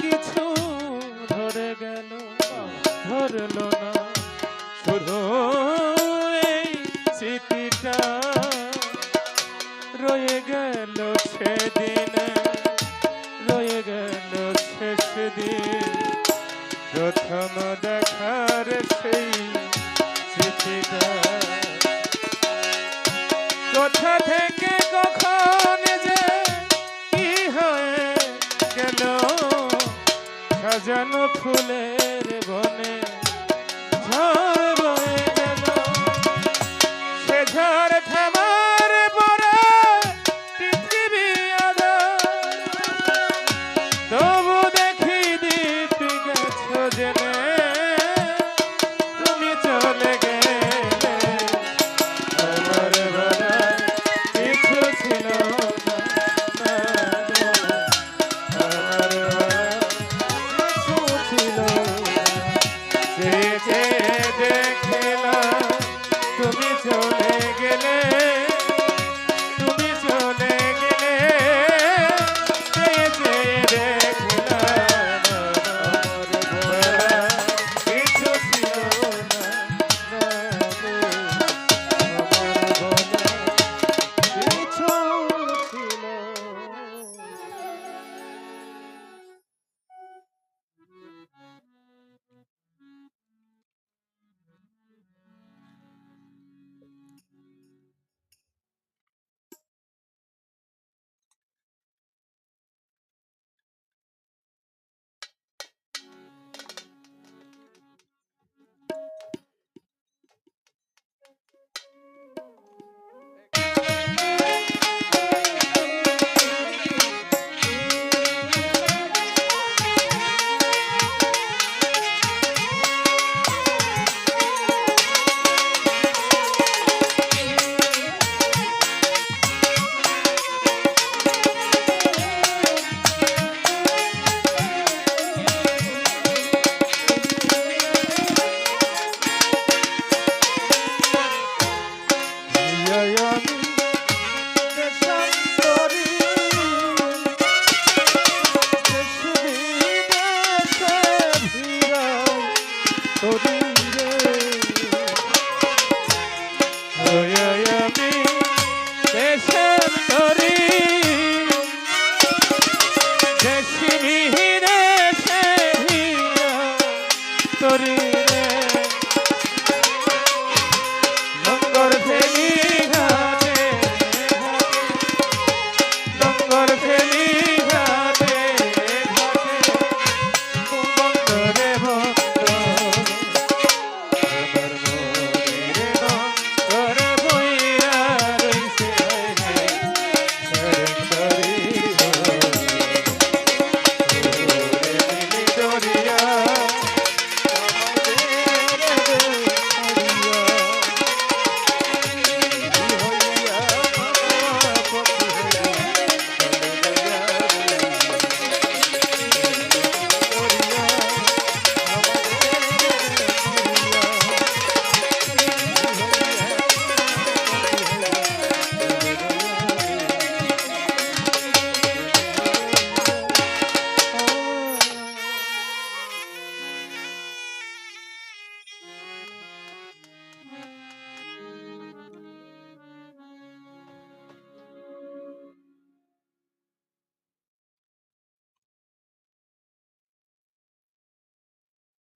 কিছু ধরে গেল, ধরলো না শুধু এই স্মৃতিটা রয়ে গেল সেদিন, রয়ে গেল শেষ দিন, প্রথম দেখার সেই স্মৃতিটা। কোথা থেকে কখন যে কি হয়ে গেল, সাজানো ফুলের বনে ঝড় বয়ে গেল। সে ঝড় থামার পরে পৃথিবী আঁধার, তবু দেখি দীপ গেছো জেনে তুমি চলে গেলে। আমার বলার কিছু ছিল না, না গো, আমার বলার কিছু ছিল না। চেয়ে চেয়ে দেখলাম তুমি চলে গেলে, তুমি চলে গেলে। চেয়ে চেয়ে দেখলাম আমার বলার কিছু ছিল না, না গো, আমার বলার কিছু ছিল না।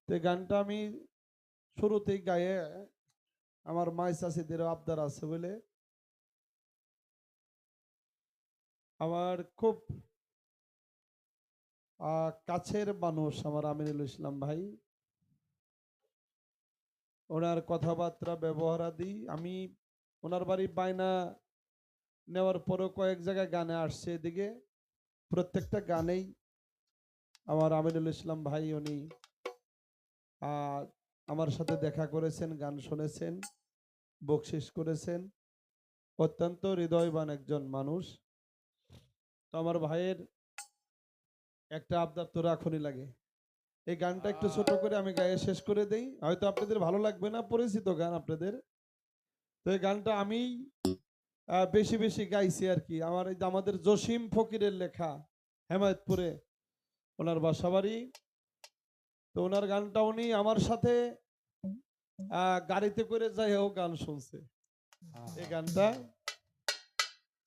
তো গানটা আমি শুরুতেই গায়ে আমার মাই চাষিদের আবদার আছে বলে, আমার খুব কাছের মানুষ আমার আমিনুল ইসলাম ভাই, ওনার কথাবার্তা ব্যবহারাদি আমি ওনার বাড়ি বায়না নেওয়ার পরও কয়েক জায়গায় গানে আসছে, এদিকে প্রত্যেকটা গানেই আমার আমিনুল ইসলাম ভাই উনি আমার সাথে দেখা করেছেন, গান শুনেছেন, বকশিস করেছেন। অত্যন্ত হৃদয়বান একজন মানুষ। তো আমার ভাইয়ের একটা আবদার তো রাখনই লাগে। এই গানটা একটু ছোট করে আমি গায়ে শেষ করে দেই, হয়তো আপনাদের ভালো লাগবে না, পরিচিত গান আপনাদের। তো এই গানটা আমি বেশি বেশি গাইছি আর কি। আমাদের জসিম ফকিরের লেখা, হেমায়তপুরে ওনার বাসাবাড়ি। তো ওনার গানটা উনি আমার সাথে গাড়িতে করে যাই হোক গান শুনছে। এই গানটা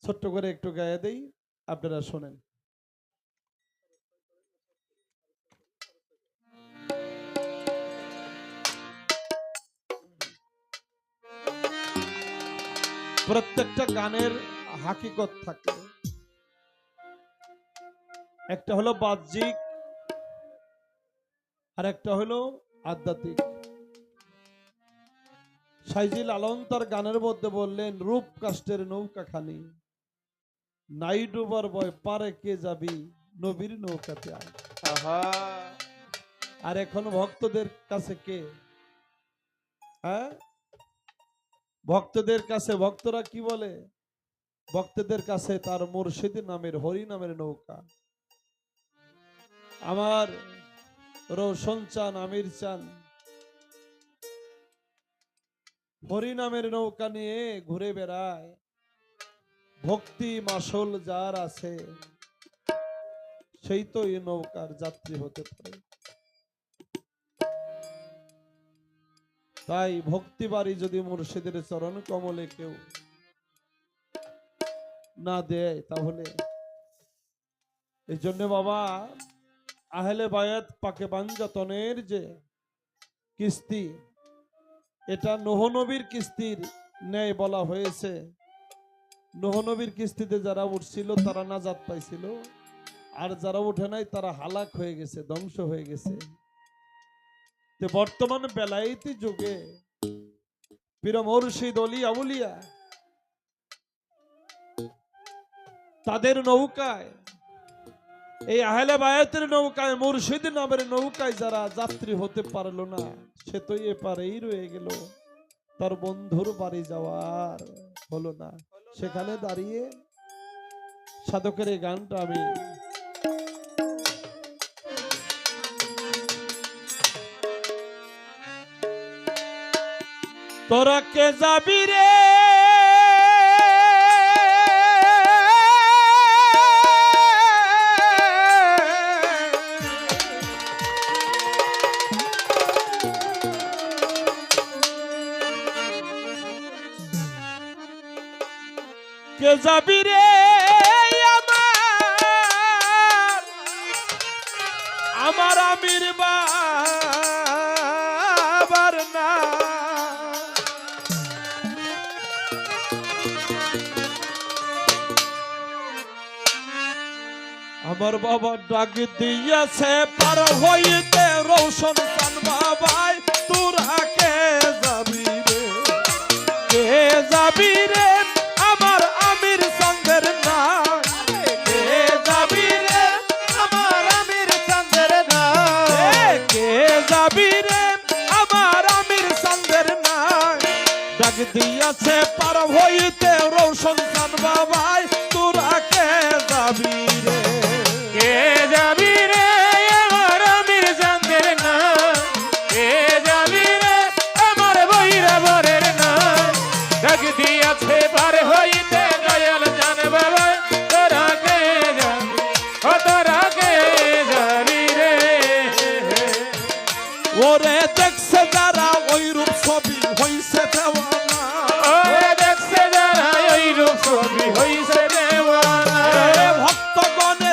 ছোট্ট করে একটু গায়ে দেই, আপনারা শোনেন। প্রত্যেকটা গানের হাকিকত থাকে, একটা হলো বাহ্যিক আর একটা হলো আধ্যাত্মিক। সাইজিল আলম তার গানের মধ্যে বললেন, রূপ কাষ্টের নৌকা খানি নাই ডুবার বয় পারে কে যাবি নবীর নৌকাতে আয়। আর এখন ভক্তদের কাছে কে? হ্যাঁ, ভক্তদের কাছে ভক্তরা কি বলে? ভক্তদের কাছে তার মুর্শিদ নামের হরি নামের নৌকা। আমার রোশন চান, আমির চান হরি নামের নৌকা নিয়ে ঘুরে বেড়ায়। ভক্তি মাসল যার আছে সেই তো এই নৌকার যাত্রী হতে পারে। তাই ভক্তি বাড়ি যদি মুর্শিদের চরণ কমলে কেউ না দেয়, তাহলে এই জন্য বাবা আহলে বায়াত পাকে বাঞ্জাতনের যে কিস্তি, এটা নূহ নবীর কিস্তির ন্যায় বলা হয়েছে। নূহ নবীর কিস্তিতে যারা উঠছিল তারা নাজাত পাইছিল, আর যারা উঠে নাই তারা হালাক হয়ে গেছে, ধ্বংস হয়ে গেছে। বর্তমান বেলায়েতি যুগে পীর মুর্শিদ ওলি আউলিয়া তাদের নৌকায়, এই আহলে বায়াতের নৌকায়, মুর্শিদ নামের নৌকায় যারা যাত্রী হতে পারলো না, সে তো এপারেই রয়ে গেল, তার বন্ধুর বাড়ি যাওয়ার হলো না। সেখানে দাঁড়িয়ে সাধকের এই গানটা আমি তোরা কে যাবি রে কে যাবি রে আমার আমির বাবার না। আমার বাবা ডাক দিয়েছে পার হইতে রৌশন চান বাবাই, তোরা কে যাবি রে, কে যাবি রে আমার আমির সঙ্গের না, কে যাবি রে আমার আমির সঙ্গের না, কে যাবি রে আমার আমির সঙ্গের না। ডাক দিয়েছে পার হইতে রৌশন চান বাবাই, তোরা কে যাবি রে, কে যাবি রে আমার আমির সঙ্গের না, কে যাবি রে আমার বৈরা বরের না। ডাক দিয়েছে পার হইতে দয়াল জান বাবা, তোরা কে যাবি, ও তোরা কে যাবি রে। ওরে দেখছে যারা ওই রূপ ছবি হইছে দেওয়ানা, ওরে দেখছে যারা ওই রূপ ছবি হইছে দেওয়ানা। ভক্তগণে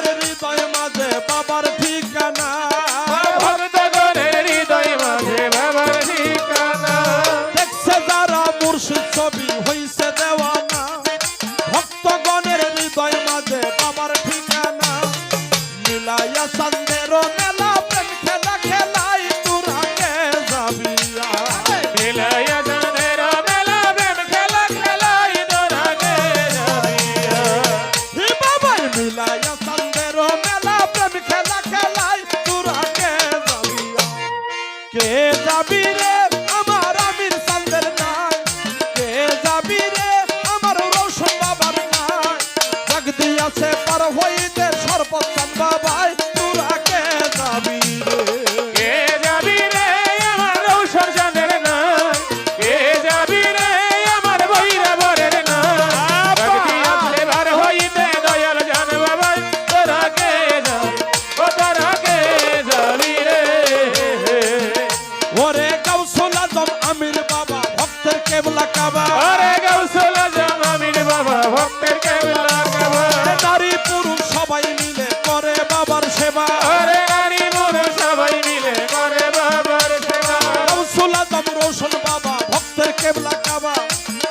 কেবলা কাবা আরে গাউসুল আজম আমির বাবা ভক্তের কেবলা কাবা নারী পুরুষ সবাই মিলে করে বাবার সেবা আরে নারী পুরুষ সবাই মিলে করে বাবার সেবা গাউসুল আজম রোশন বাবা ভক্তের কেবলা কাবা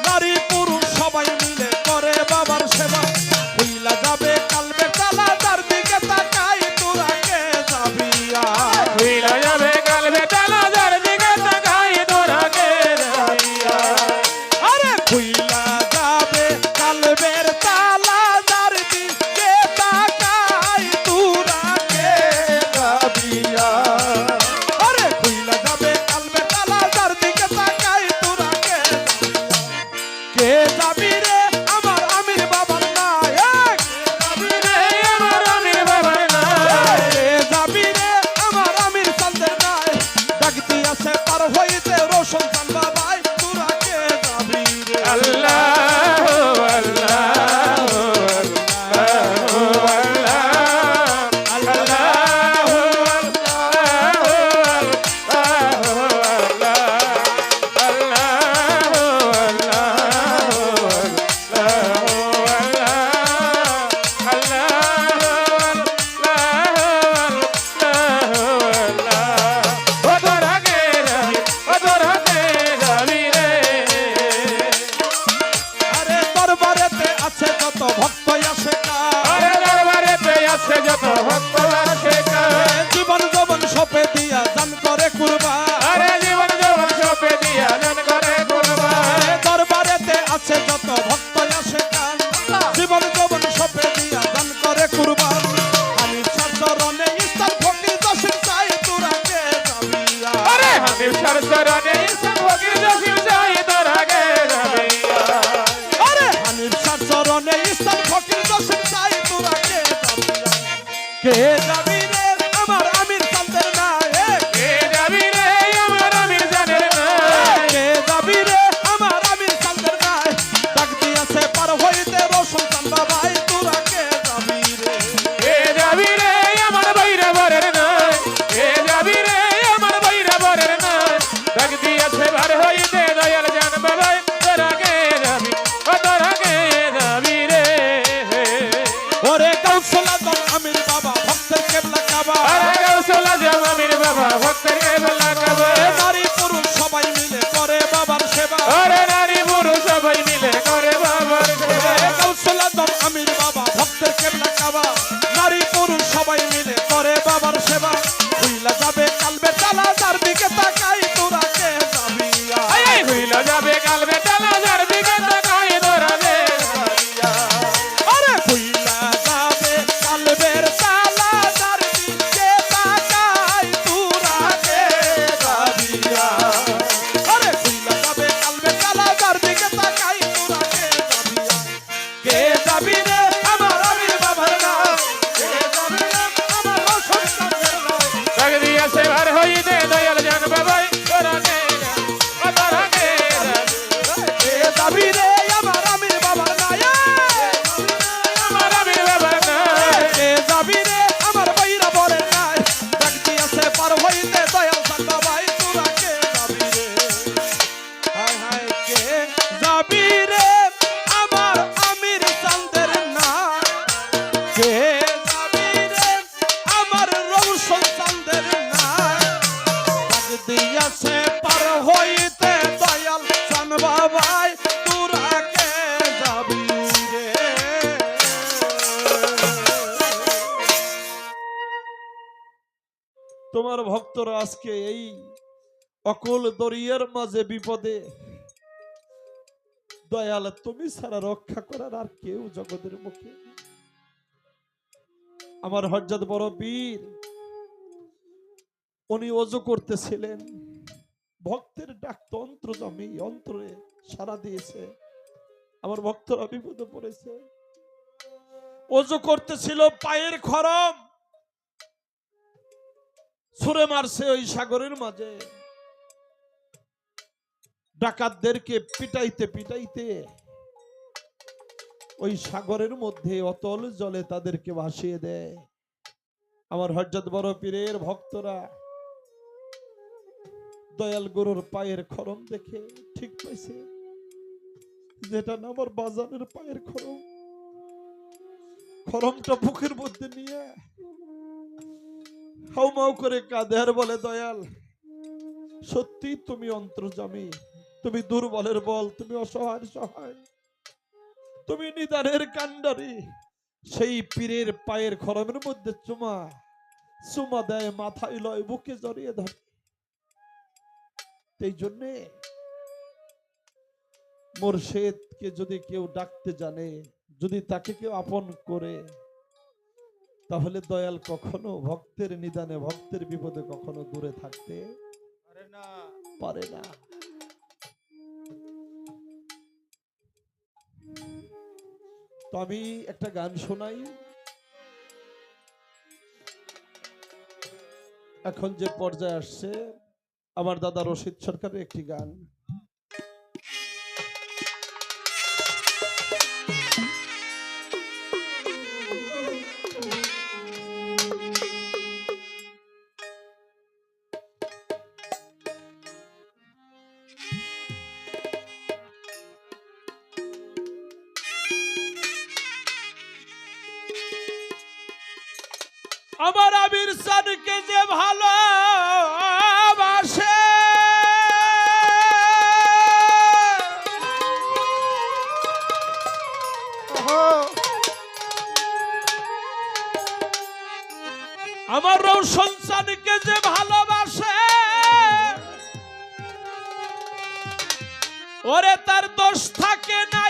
নারী পুরুষ সবাই মিলে করে বাবার সেবা হইলা যাবে কালবে তালা যার দিকে তাকাই তোরা কে যাবি আর হইলা যাবে কালবে তালা যার দিকে তাকাই তোরা কে যাবি আরে খুইলা যাবে কালবের তালা যার দিকে তাকাই তোরা কে যাবি আর আরে খুইলা যাবে কালবের তালা যার দিকে তাকাই তোরা কে যাবি রে আমার আমির বাবার নায়ক আমার আমির বাবার নাম কে যাবি রে আমার আমির চাঁদের নায়ক ডাকতি আছে পার হইতে রোশন চান বাবাই তোরা কে যাবি রে আল্লাহ আল্লাহ আরে দরবারেতে আছে যত ভক্ত আসে যত ভক্ত আসে জীবন যৌবন সপে দিয়া জান করে কুরবান আরে জীবন যৌবন সপে দিয়া জান করে কুরবান দরবারেতে আছে যত ভক্ত আসে জীবন যৌবন সপে দিয়া জান করে কুরবান আমি চরণে ইস্তার ফকির দর্শন চাই তোরা কে যাবি আরে হাবিব সরসরনে ইসলাম ফকির জসিম চাই তোরা কে যাবি আরে হানিফ শাহ চরণে ইস্তার ফকির দর্শন চাই তোরা কে যাবি রে আমার আমির চাঁদের নায়ক কে যাবি রে আমার আমির জানের না কে যাবি রে আমার আমির চাঁদের নায়ক ডাক দিয়াছে পার হইতে রোশন চান বাবাই তোরা কে যাবি রে কে যাবি রে আমার বাইরা বরের নয় কে যাবি রে আমার বাইরা বরের নয় ডাক দিয়েছে বার হইতে দয়াল জান বাবাই তোরা কে যাবি ও তোরা কে যাবি রে ওরে গাউসুল আজম আমির বাবা ভক্তের কেবলা কাবা আরে গাউসুল আজম আমির বাবা ভক্তের কেবলা কাবা নারী পুরুষ সবাই মিলে করে বাবার সেবা আরে নারী পুরুষ সবাই মিলে করে বাবার সেবা গাউসুল আজম আমির বাবা ভক্তের কেবলা কাবা নারী পুরুষ সবাই মিলে করে বাবার সেবা হইলা যাবে কালবে তালা যার দিকে তাকাই তোরা কে যাবি আর এই হইলা যাবে কালবে তালা যার দিকে তাকাই তোরা কে যাবি আরে হইলা যাবে কালবের তালা যার দিকে তাকাই তোরা কে যাবি আর আরে হইলা যাবে কালবের তালা যার দিকে তাকাই তোরা কে যাবি রে আমার আমির বাবার নাম কে যাবি রে আমার রোশন চাঁদের নাম ডাক দিয়েছে বার হইতে দয়াল জান বাবাই তোরা কে যাবি ও তোরা কে যাবি কে যাবি রে আমার আমির বাবার নায়ক আমার আমির বাবার নয় কে যাবি রে আমার বাইরা বরের নায়ক ডাক দিয়াছে পার হইতে দয়াল চান বাবাই তোরা কে যাবি রে হায় হায় কে যাবি রে আমার আমির চাঁদের নায়ক কে যাবি রে আমার রৌশন চাঁদের নায়ক ডাক দিয়াছে পার হইতে দয়াল চান বাবাই তোরা কে যাবি রে তোমার ভক্তরা আজকে এই অকুল দরিয়ার মাঝে বিপদে দয়াল তুমি ছাড়া রক্ষা করার আর কেউ জগতের মুখে আমার হযরত বড় পীর উনি ওযু করতেছিলেন ভক্তের ডাক তন্ত্র জমি অন্তরে সাড়া দিয়েছে আমার ভক্তরা বিপদে পড়েছে ওযু করতেছিল পায়ের খরম ছুঁড়ে মারছে ওই সাগরের মাঝে ডাকাতদেরকে পিটাইতে পিটাইতে ওই সাগরের মধ্যে অতল জলে তাদেরকে ভাসিয়ে দেয় আমার হযরত বড় পীরের ভক্তরা দয়াল গুরুর পায়ের খরম দেখে ঠিক পাইছে যেটা না আমার বাজানের পায়ের খরম, খরমটা বুকের মধ্যে নিয়ে হাউমাউ করে কাঁদে আর বলে, দয়াল সত্যি তুমি অন্তর্যামী, তুমি দুর্বলের বল, তুমি অসহায় সহায়, তুমি নিদানের কান্ডারি। সেই পীরের পায়ের খরমের মধ্যে চুমা চুমা দেয়, মাথায় লয়, বুকে জড়িয়ে ধরে। এই জন্যে মুর্শিদকে যদি কেউ ডাকতে জানে, যদি তাকে কেউ আপন করে, তাহলে দয়াল কখনো ভক্তের নিদানে, ভক্তের বিপদে কখনো দূরে থাকতে পারে না। তো আমি একটা গান শোনাই। এখন যে পর্যায়ে আসছে আমার দাদা রশিদ সরকারের একটি গান। আমার আমির সানকে যে ভালোবাসে, আমার রৌশন সানকে যে ভালোবাসে, ওরে তার দোষ থাকে না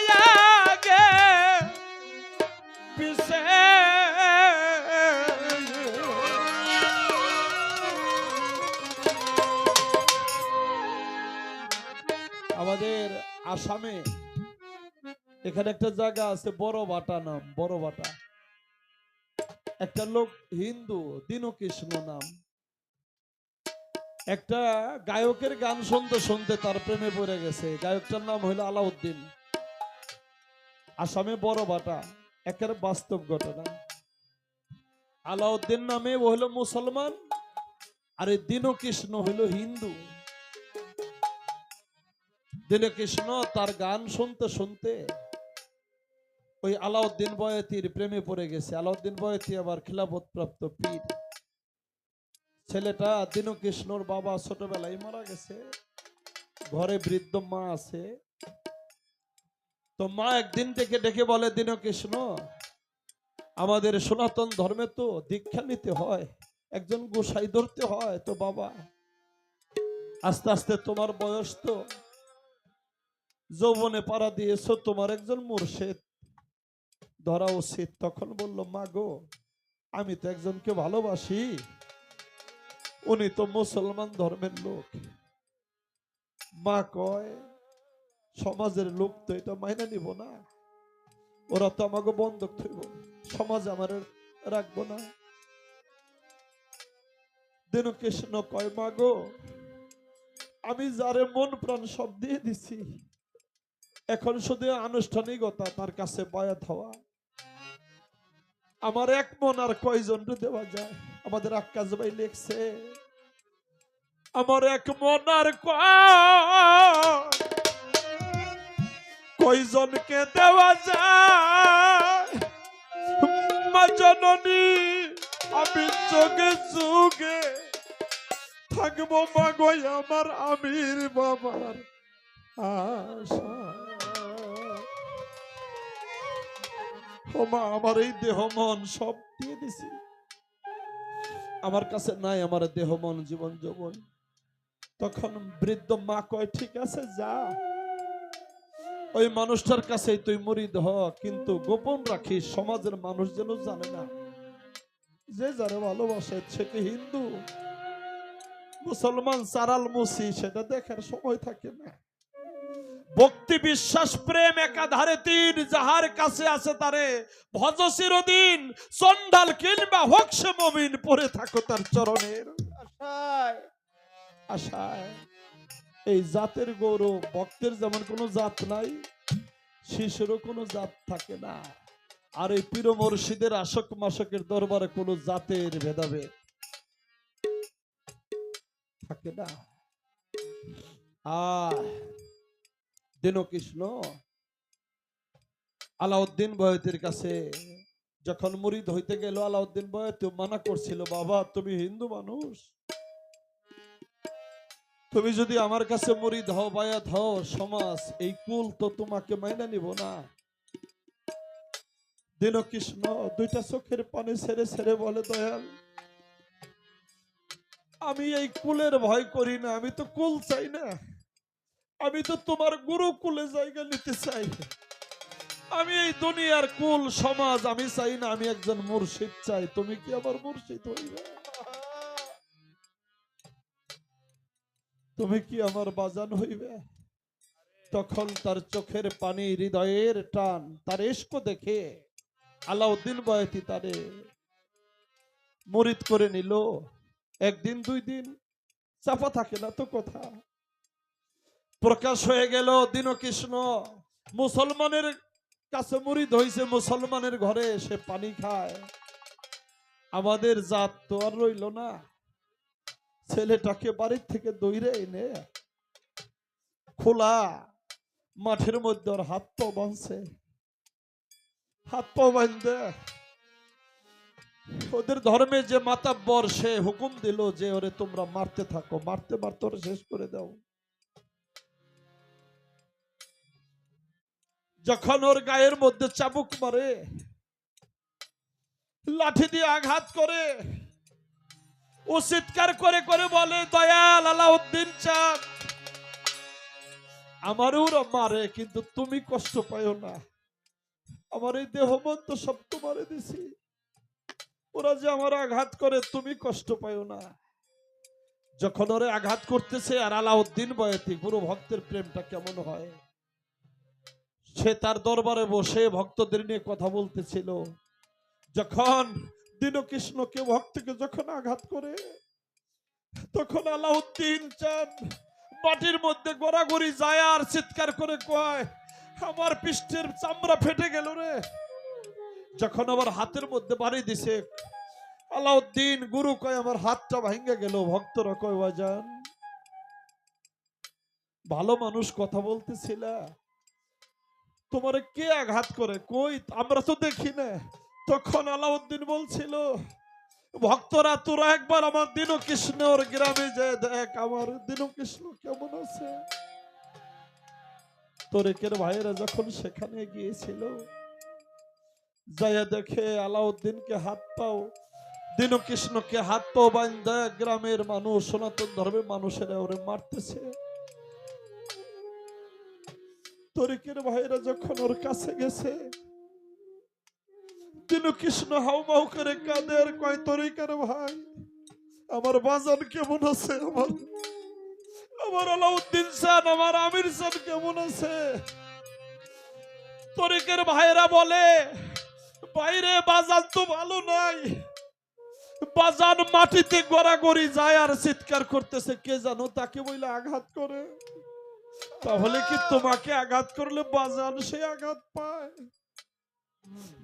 আগে পিছে। আমাদের আসামে এখানে একটা জায়গা আছে বড় বাটা নাম, বড় বাটা। একটা লোক হিন্দু, দীনকৃষ্ণ নাম, একটা গায়কের গান শুনতে শুনতে তার প্রেমে পড়ে গেছে। গায়কটার নাম হইল আলাউদ্দিন। আসামে বড় বাটা, একের বাস্তব ঘটনা। আলাউদ্দিন নামে ও হলো মুসলমান, আর এই দীনকৃষ্ণ হইল হিন্দু। দীনকৃষ্ণ তার গান শুনতে শুনতে ওই আলাউদ্দিন বয়তির প্রেমে পড়ে গেছে। আলাউদ্দিন বয়তি আবার খিলাফত প্রাপ্ত পীর। ছেলেটা দীনকৃষ্ণর বাবা ছোটবেলায় মারা গেছে, ঘরে বৃদ্ধ মা আছে। তো মা একদিন থেকে ডেকে বলে, দীনকৃষ্ণ আমাদের সনাতন ধর্মে তো দীক্ষা নিতে হয়, একজন গোসাই ধরতে হয়। তো বাবা আস্তে আস্তে তোমার বয়স তো যৌবনে পাড়া দিয়েছো, তোমার একজন মুর্শিদ ধরা উচিত। তখন বলল, মা গো আমি তো একজনকে ভালোবাসি, উনি তো মুসলমান ধর্মের লোক। মা কয়, সমাজের লোক তো এটা মাইনা নিব না, ওরা তো আমাকে বন্ধক থইব, সমাজ আমার রাখবো না। দীনকৃষ্ণ কয়, মা গো আমি যারে মন প্রাণ সব দিয়ে দিছি, এখন শুধু আনুষ্ঠানিকতা তার কাছে বায়াত হওয়া। আমার এক মন আর কয়জন দেওয়া যায়? আমাদের আক্কাস ভাই লিখছে, আমার এক মন আর কয়জনকে দেওয়া যায়? মা জননী আমি যোগে যুগে থাকবো, মা গো আমার আমির বাবার আশা। ও মা, আমার এই দেহ মন সব দিয়ে দিছি, আমার কাছে নাই আমার দেহ মন জীবন যৌবন। তখন বৃদ্ধ মা কয়, ঠিক আছে যা, ওই মানুষটার কাছে তুই মুরিদ হ, কিন্তু গোপন রাখিস, সমাজের মানুষ যেন জানে না। যে যারা ভালোবাসে, সে কি হিন্দু মুসলমান চারাল মুসি সেটা দেখার সময় থাকে না। ভক্তি বিশ্বাস প্রেম একাধারে তিন, যাহার কাছে আছে তারে ভজ চিরদিন, চন্ডাল কিংবা হোক সে মুমিন, পড়ে থাকো তার চরণের আশায় আশায়। এই জাতের গৌরব, ভক্তের যেমন কোনো জাত নাই, শিশুরও কোনো জাত থাকে না। আর এই পীর মুর্শিদের আশক মাসকের দরবারে কোনো জাতের ভেদাভেদ থাকে না। দীনকৃষ্ণ আলাউদ্দিন বয়তির কাছে যখন মুরিদ হইতে গেল, আলাউদ্দিন বয়তি মানা করছিল, বাবা তুমি হিন্দু মানুষ, তুমি যদি আমার কাছে মুরিদ হও, বায়াত হও, সমাজ এই কুল তো তোমাকে মাইনা নিব না। দীনকৃষ্ণ দুইটা চোখের পানি ছেড়ে ছেড়ে বলে, দয়াল আমি এই কুলের ভয় করি না, আমি তো কুল চাই না, আমি তো তোমার গুরু কুলে জায়গা নিতে চাই। আমি এই দুনিয়ার কুল সমাজ আমি চাই না, আমি একজন মুর্শিদ চাই। তুমি কি আমার মুর্শিদ হইবে? তুমি কি আমার বাজান হইবে? তখন তার চোখের পানি, হৃদয়ের টান, তার ইশক দেখে আলাউদ্দিন বয়তি তারে মুরিদ করে নিল। একদিন দুই দিন চাপা থাকে না তো কথা। প্রকাশ হয়ে গেল দীনকৃষ্ণ মুসলমানের কাছে মুরিদ হইছে, মুসলমানের ঘরে সে পানি খায়। আমাদের জাত তো আর রইল না, ছেলেটাকে বাড়ির থেকে দৌড়ে এনে খোলা মাঠের মধ্যে ওর হাত পা বাঁধছে। হাত পা বাঁধতে ওদের ধর্মে যে মাতাব্বর সে হুকুম দিল যে ওরে তোমরা মারতে থাকো, মারতে মারতে ওরে শেষ করে দাও। যখন ওর গায়ের মধ্যে চাবুক মারে, লাঠি দিয়ে আঘাত করে, ও চিৎকার করে করে বলে, দয়াল আলাউদ্দিন চাঁদ আমারও ওরা মারে কিন্তু তুমি কষ্ট পাইও না, আমার এই দেহ মন তো সব তোমারে দিছি, ওরা যে আমার আঘাত করে তুমি কষ্ট পাইও না। যখন ওরে আঘাত করতেছে, আর আলাউদ্দিন বয়তি গুরু ভক্তের প্রেমটা কেমন হয়, সে তার দরবারে বসে ভক্তদের নিয়ে কথা বলতেছিল। যখন দীনকৃষ্ণকে ভক্তকে যখন আঘাত করে, তখন আলাউদ্দিন চাঁদ মাটির মধ্যে গড়াগড়ি যায় আর চিৎকার করে কয়, আমার পৃষ্ঠের চামড়া ফেটে গেল রে। যখন আমার হাতের মধ্যে বাড়ি দিছে, আলাউদ্দিন গুরু কয় আমার হাতটা ভেঙে গেল। ভক্তরা কয়, বাজান ভালো মানুষ কথা বলতেছিল, তোমারে কে আঘাত করে? কই আমরা তো দেখি না। তখন আলাউদ্দিন বলছিল, ভক্তরা তোরা একবার আমার দীনকৃষ্ণর গ্রামে যায় দেখ, আমার দীনকৃষ্ণ কেমন আছে। তরিকের ভাইয়েরা যখন সেখানে গিয়েছিল, যাইয়া দেখে আলাউদ্দিনকে হাত পাও, দীনকৃষ্ণকে হাত পাও বান্ধা গ্রামের মানুষ, সনাতন ধর্মের মানুষেরা ওরে মারতেছে। তরিকের ভাইয়েরা যখন ওর কাছে গেছে, দীনকৃষ্ণ হাউমাউ করে কাঁদে আর কয়, তরিকার ভাই আমার বাজান কেমন আছে, আমার আলাউদ্দিন চাঁদ, আমার আমির চাঁদ কেমন আছে? তরিকের ভাইয়েরা বলে, বাইরে বাজান তো ভালো নাই, বাজান মাটিতে গড়াগড়ি যায় আর চিৎকার করতেছে, কে জানো তাকে বইলে আঘাত করে। তাহলে কি তোমাকে আঘাত করলে বাজান সে আঘাত পায়?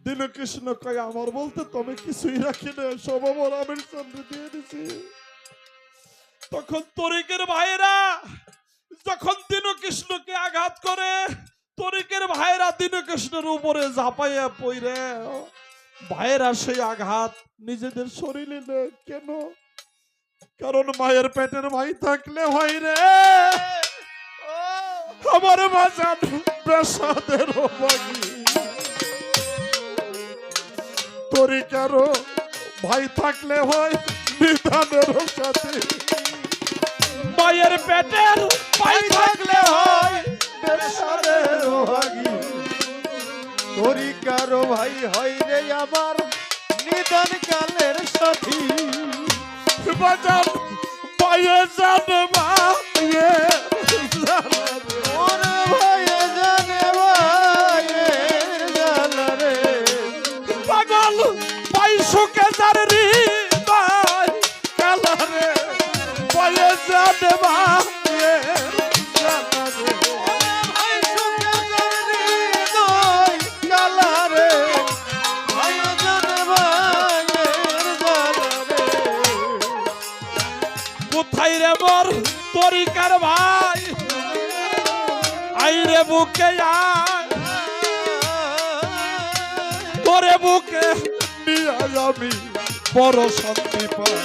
দীনকৃষ্ণ কয়, আমার বলতে তুমি কিছুই রাখি না, সব আমার আমির চন্দ্র দিয়ে দিছি। তখন তরিকের ভাইয়েরা যখন দীনকৃষ্ণকে আঘাত করে, তরিকের ভাইয়েরা দীনকৃষ্ণের উপরে ঝাঁপাইয়া পড়ে, ভাইয়েরা সেই আঘাত নিজেদের শরীরে নেয়। কেন? কারণ মায়ের পেটের ভাই থাকলে হয় রে, আমার বাজান প্রসাদের ভাগী, তরিকারও ভাই থাকলে হয় বিধানের সাথে, মায়ের পেটের ভাই থাকলে হয় প্রসাদের ভাগী, তরিকারও ভাই হয় রে আমার নিদান কালের সাথী। বাজান পায়ে জানে মায়ে, ওরে ভাইয়ে জানে ভাইয়ের জ্বালা রে, পাগল পাই সুখে যার হৃদয় কালা রে, পায়ে জানে মায়ে জানা রে। ভাই সুখে যার হৃদয় জ্বালা রে, ভাইয়ে জানে ভাইয়ের জ্বালা রে। কোথায় রে মোর তরিকার ভাই, আইরে বুকে আয়, বুকে নিয়ে আমি বড় শান্তি পাই।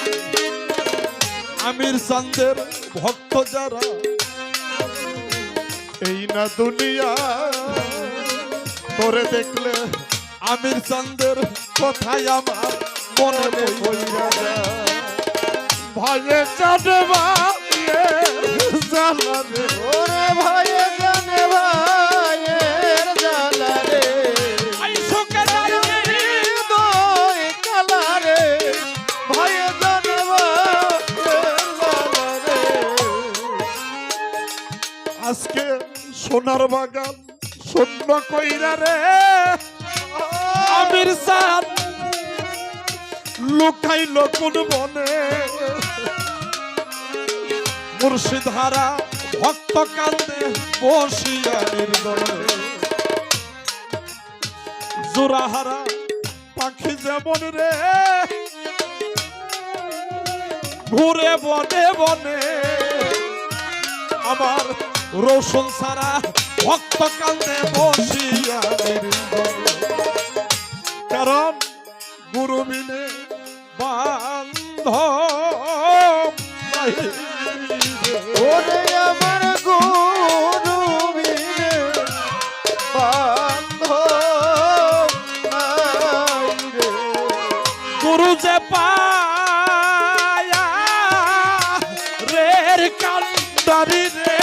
আমির চাঁদের ভক্ত যারা এই না দুনিয়া, তোরে দেখলে আমির চাঁদের কথাই আমার মনে পড়িয়া যায়। ভাইয়ে জানে ভাইয়ে জানা রে, ওরে ভাইয়ে জানে ভাইয়ের জ্বালা রে, আই সুখে জানি দই কালা রে, ভাইয়ে জানে ভাইয়ের জ্বালা রে। আজকে সোনার বাগান শূন্য কইরা রে, আমির চাঁদ লুকাইল কোন বনে। মুর্শিদ হারা ভক্ত কান্দে বসিয়া নির্দলে, জোড়া হারা পাখি যেমন রে ঘুরে বনে বনে। আমার রোশন সারা ভক্ত কান্দে বসিয়া নির্দলে, কারণ গুরু বিনে বান্ধব নাই রে। ওরে আমার গুরু বিনে বান্ধব নাই রে। গুরু যে পায়া রের কান্দারি রে,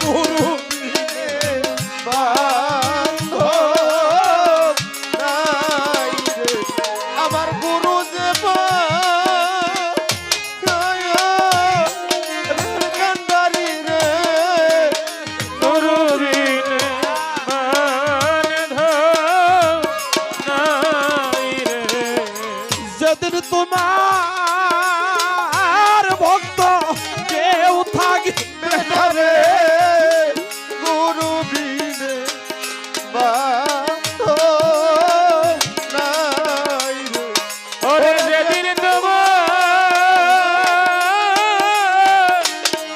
গুরু বিনে বান্ধব নাই রে। আমার গুরু যে কান্দারি রে, তরুরিন বান্ধব নাই রে। যেদিন তোমার ভক্ত কেউ থাকবে না রে, গুরু বিনে বান্ধব নাই রে। ওরে যেদিন তোমার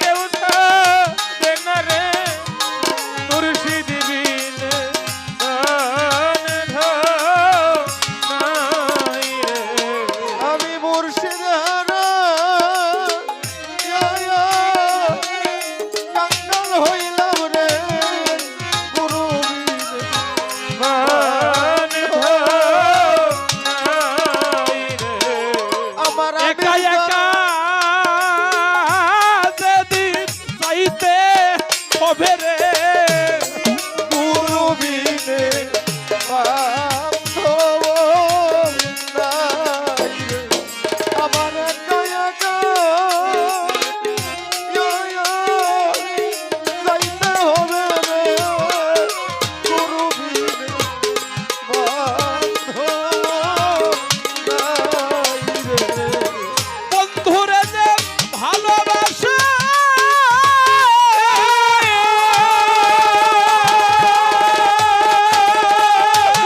কেউ থাকবে না রে, মুর্শিদ বিনে বান্ধব নাই রে। আমি মুর্শিদ হারা কাঙ্গাল হইলাম রে, গুরু বিনে বান্ধব নাই রে। আমার একা আমি একা যেদিন চাইতে হবে রে, গুরু বিনে বান্ধব নাই রে। আমার একা একা যাইতে হবে রে, গুরু বিনে বান্ধব নাই রে। বন্ধুরে যে ভালোবাসে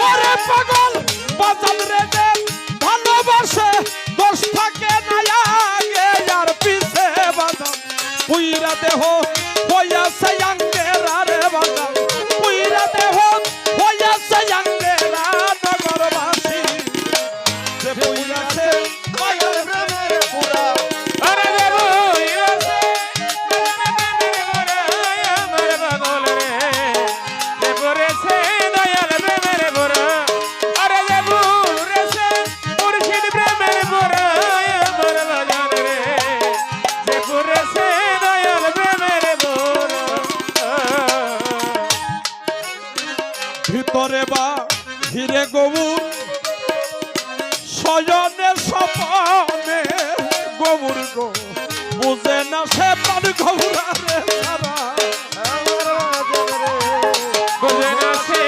ওরে পাগল বাজান রে যে ভালোবাসে, দোষ থাকে না আগে আর পিছে বাজান। পুইরা দেহ হইয়াছে আঙ্গেরা রে বাজান, পুইরা দেহ হইয়াছে আঙ্গেরা নগরবাসী, যে পুইরাছে মায়ের প্রেমের পুরা আরে দেবু ইরাসে আমার পাগল রে, দেবরেছে দয়াল প্রেমের ভরা। আরে দেবু রেছে মুর্শিদ প্রেমের ভরা আমার বাজান রে, দেবরেছে দয়াল প্রেমের ভরা। ভিতরে বা হিরে গবুর শয়নে স্বপনে গবুর গো বুঝে না সে পান গবুরারে সারা। আমার বাজান রে, বুঝে না সে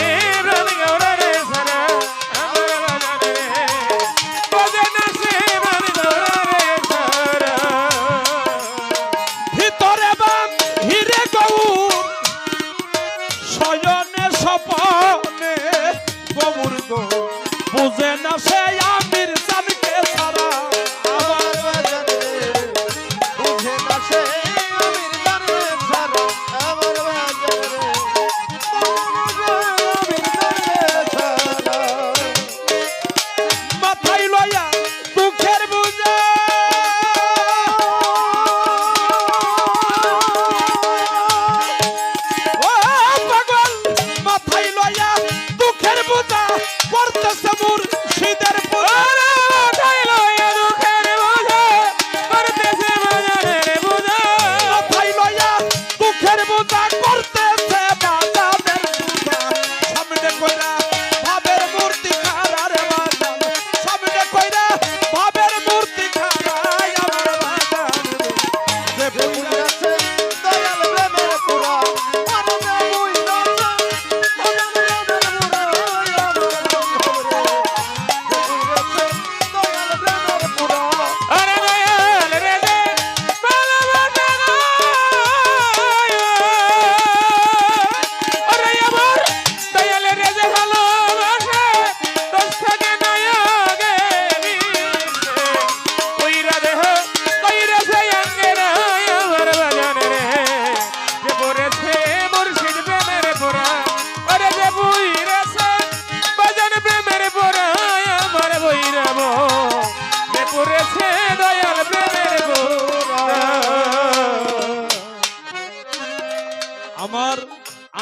প্রাণ গৌরা রে সারা আমার বাজান রে, বুঝে না সে প্রাণ গৌরা রে সারা। ভিতরে বা হিরে গবুর শয়নে স্বপনে গবুর গো বুঝে না সে আমির চানকে সারা। আমার বাজান রে, বুঝে না সে আমির জানে ছাড়া। আমার বাজান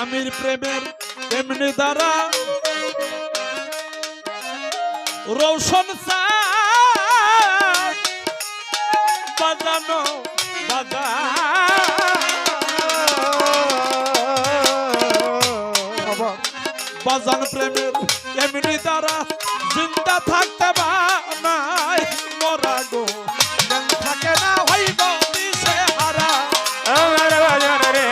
আমির প্রেমের এমনি দ্বারা রৌশন বাজানো বাজা বাজান প্রেমের এমনি দ্বারা জিন্দা থাকতে বানায় মরা গো জ্ঞান থাকে না হই গো দিশে হারা আমার বাজান রে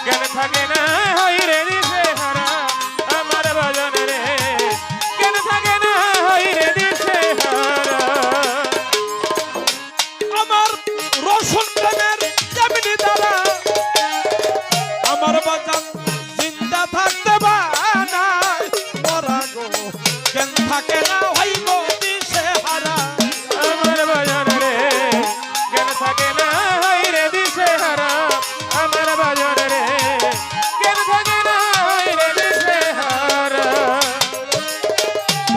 জ্ঞান থাকে না হই রে দিশে হারা আমার বাজান রে জ্ঞান থাকে না হই রে দিশে হারা আমার রসুন প্রেমের এমনি দ্বারা আমার বাজান জিন্দা থাকতে বানায় মরা গো জ্ঞান থাকে না হই গো দিশে হারা আমার বাজান রে জ্ঞান থাকে না হই রে দিশে হারা আমার বাজান রে জ্ঞান থাকে না হই রে দিশে হারা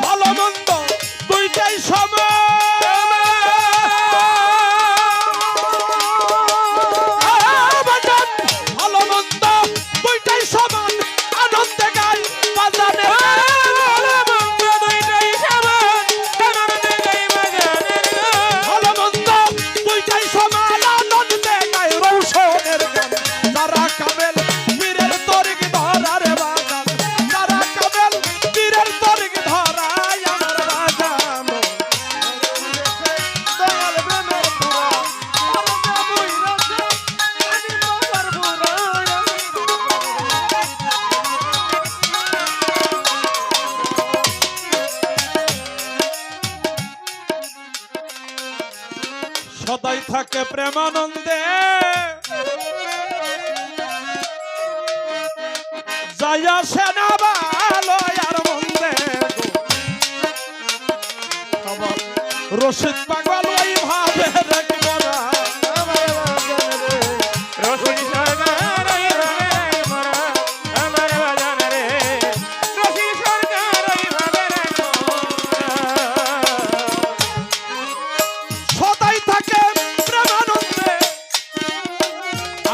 ভালো মন্দ দুইটাই সমান ভালো মন্দ দুইটাই সমান আনন্দে গাই বাজানে ভালো মন্দ দুইটাই সমান আনন্দে গাই রৌশনের গান তারা কামেল পীরের তরিক ধরার বাজান তারা কামেল পীরের তরিক ধরায় আমার বাজান দয়াল প্রেমের পুরা আর যাবই রাতে আমি বাবার পুরা সদাই থাকে প্রেমানন্দে যাইয়া সেনা বালয়ার মন্দে রশিদ পাগল ওই ভাবে রাখব না আমার বাজান রে রশিদ সরকার ওই ভাবে রে মোরা আমার বাজান রে রশিদ সরকার ওই ভাবে রে মোরা সদাই থাকে প্রেমানন্দে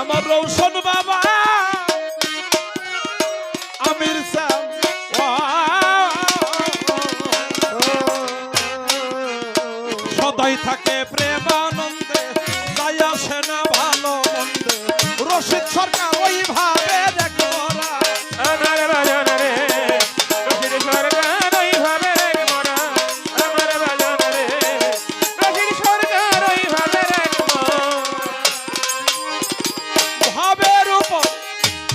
আমার রৌশন বাবা আমির সাহ সদাই থাকে প্রেমানন্দে যাই আসে না ভালো মন্দে রশিদ সরকার ওই ভাবে দেখো আমার বাজান রে রশিদ সরকার ওই ভাবে রে মোরা আমার বাজান রে রশিদ সরকার ওই ভাবে রে মোরা ভাবের উপর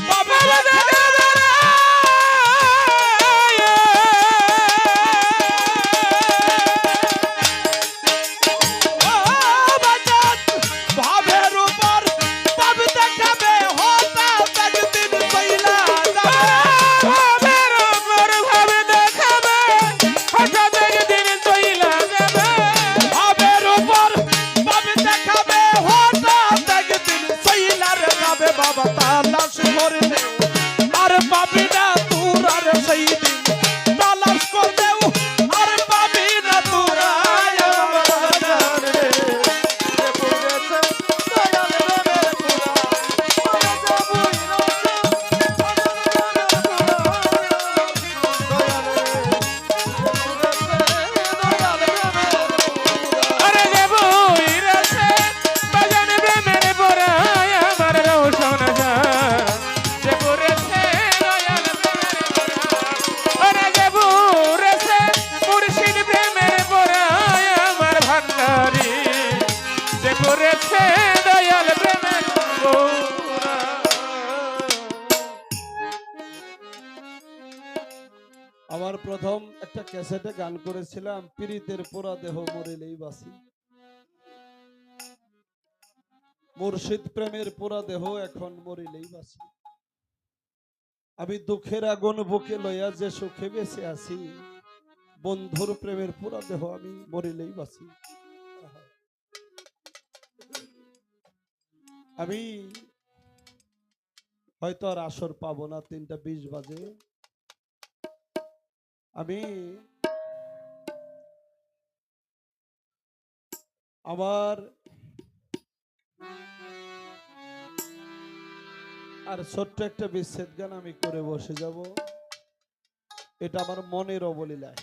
ভাবে ভাবের উপর ভাবে দেখাবে হঠাৎ একদিন পইলা যাবে ভাবের উপর ভাবে দেখাবে হঠাৎ একদিন চইলা যাবে ভাবের উপর ভাবে দেখাবে হঠাৎ একদিন পইলা রে যাবে বাবা তালাশ করলে আর পাবি না তোর আর সেই দিন তালাশ করলেও আর পাবি না তোর আমার বাজান রে যে পুরেছে দয়াল প্রেমের পুরা আর যাবই রাতে দয়াল আরে যে বই রসে বাজান প্রেমের পরায় আমার রৌশন যে পড়েছে দয়াল প্রেমের পরায় আরে যে পড়েছে মুর্শিদ প্রেমের পরায় আমার ভান্ডারি যে পড়েছে দয়াল প্রেমের পরায় আমার প্রথম একটা ক্যাসেটে গান করেছিলাম পীড়িতের পোড়া দেহ মরিলেই বাসি। মুর্শিদ প্রেমের পোড়া দেহ এখন মরিলেই বাসি। আমি দুঃখের আগুন বুকে লইয়া যে সুখে বেঁচে আছি, বন্ধুর প্রেমের পোড়া দেহ আমি মরিলেই বাসি। আমি হয়তো আর আসর পাবো না, 3:20 বাজে। আমি আমার আর ছোট্ট একটা বিচ্ছেদ গান আমি করে বসে যাব। এটা আমার মনের অবলীলায়।